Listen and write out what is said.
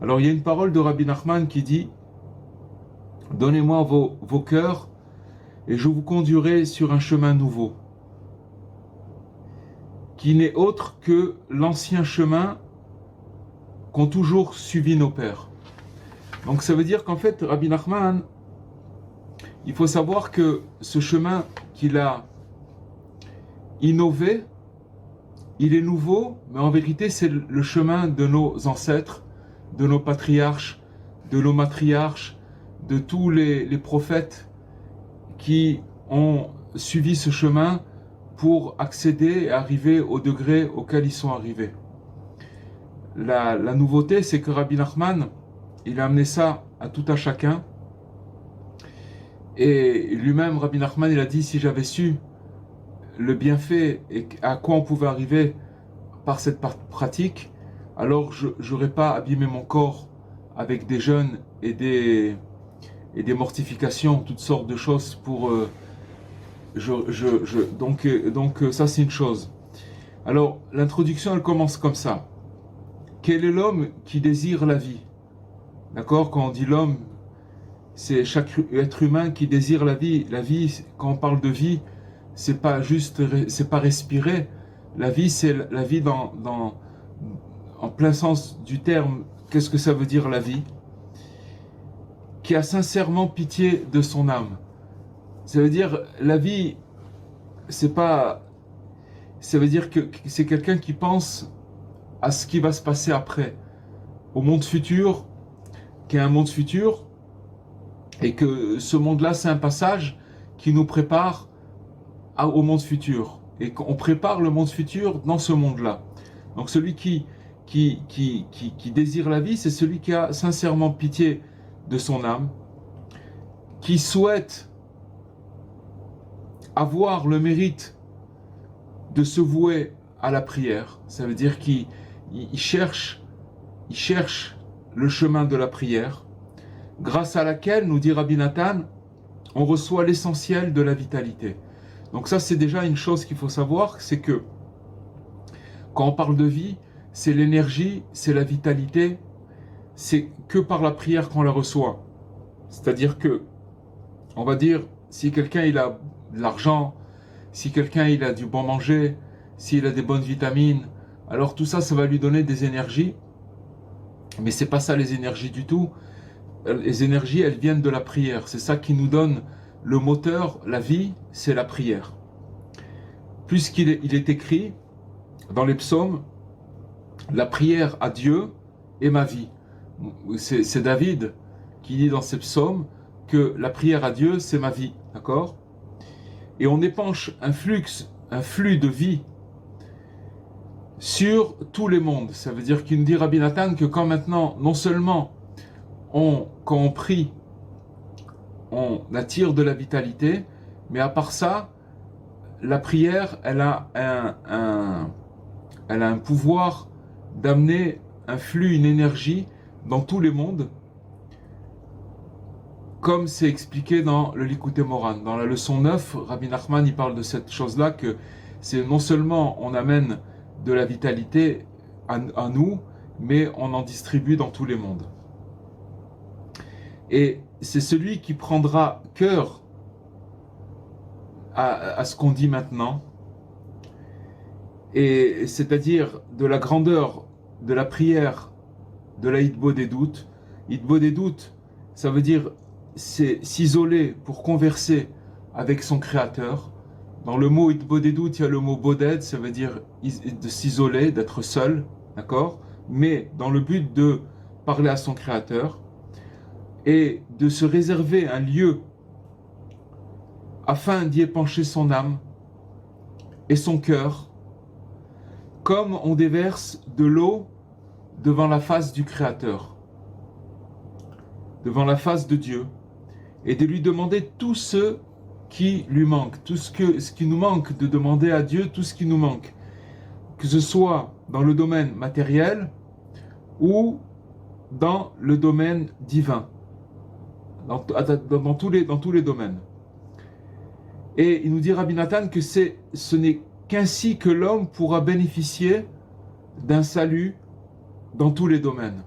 Alors il y a une parole de Rabbi Nachman qui dit « Donnez-moi vos cœurs et je vous conduirai sur un chemin nouveau, qui n'est autre que l'ancien chemin qu'ont toujours suivi nos pères. » Donc ça veut dire qu'en fait, Rabbi Nachman, il faut savoir que ce chemin qu'il a innové, il est nouveau, mais en vérité c'est le chemin de nos ancêtres, de nos patriarches, de nos matriarches, de tous les prophètes qui ont suivi ce chemin pour accéder et arriver au degré auquel ils sont arrivés. La nouveauté, c'est que Rabbi Nachman, il a amené ça à tout un chacun. Et lui-même, Rabbi Nachman, il a dit, si j'avais su le bienfait et à quoi on pouvait arriver par cette pratique, alors je n'aurais pas abîmé mon corps avec des jeûnes et des mortifications, toutes sortes de choses pour... donc ça c'est une chose. Alors l'introduction elle commence comme ça. Quel est l'homme qui désire la vie? D'accord? Quand on dit l'homme, c'est chaque être humain qui désire la vie. La vie, quand on parle de vie, c'est pas juste, c'est pas respirer. La vie, c'est la vie en plein sens du terme. Qu'est-ce que ça veut dire la vie? Qui a sincèrement pitié de son âme. Ça veut dire la vie, c'est pas, ça veut dire que c'est quelqu'un qui pense à ce qui va se passer après, au monde futur, qui est un monde futur, et que ce monde-là, c'est un passage qui nous prépare au monde futur, et qu'on prépare le monde futur dans ce monde-là. Donc celui qui désire la vie, c'est celui qui a sincèrement pitié de son âme, qui souhaite avoir le mérite de se vouer à la prière. Ça veut dire qu'il cherche le chemin de la prière, grâce à laquelle, nous dit Rabbi Nathan, on reçoit l'essentiel de la vitalité. Donc ça, c'est déjà une chose qu'il faut savoir, c'est que quand on parle de vie, c'est l'énergie, c'est la vitalité, c'est que par la prière qu'on la reçoit. C'est-à-dire que, on va dire, si quelqu'un il a de l'argent, si quelqu'un il a du bon manger, s'il a des bonnes vitamines, alors tout ça, ça va lui donner des énergies. Mais c'est pas ça les énergies du tout. Les énergies, elles viennent de la prière. C'est ça qui nous donne le moteur, la vie, c'est la prière. Puisqu'il est écrit dans les psaumes, la prière à Dieu est ma vie. C'est David qui dit dans ses psaumes que la prière à Dieu, c'est ma vie. D'accord? Et on épanche un flux de vie sur tous les mondes. Ça veut dire qu'il nous dit Rabbi Nathan que quand maintenant, non seulement quand on prie, on attire de la vitalité, mais à part ça, la prière, elle a un pouvoir d'amener un flux, une énergie dans tous les mondes, comme c'est expliqué dans le Likutei Moharan. Dans la leçon 9, Rabbi Nachman il parle de cette chose-là, que c'est non seulement on amène de la vitalité à nous, mais on en distribue dans tous les mondes. Et c'est celui qui prendra cœur à ce qu'on dit maintenant, et c'est-à-dire de la grandeur de la prière de la Hitbodedut. Hitbodedut, ça veut dire c'est s'isoler pour converser avec son Créateur. Dans le mot Hitbodedut, il y a le mot boded, ça veut dire de s'isoler, d'être seul, d'accord? Mais dans le but de parler à son Créateur et de se réserver un lieu afin d'y épancher son âme et son cœur, comme on déverse de l'eau devant la face du Créateur, devant la face de Dieu, et de lui demander tout ce qui lui manque, tout ce qui nous manque, de demander à Dieu tout ce qui nous manque, que ce soit dans le domaine matériel ou dans le domaine divin, dans tous les domaines. Et il nous dit Rabbi Nathan que ce n'est qu'ainsi que l'homme pourra bénéficier d'un salut dans tous les domaines.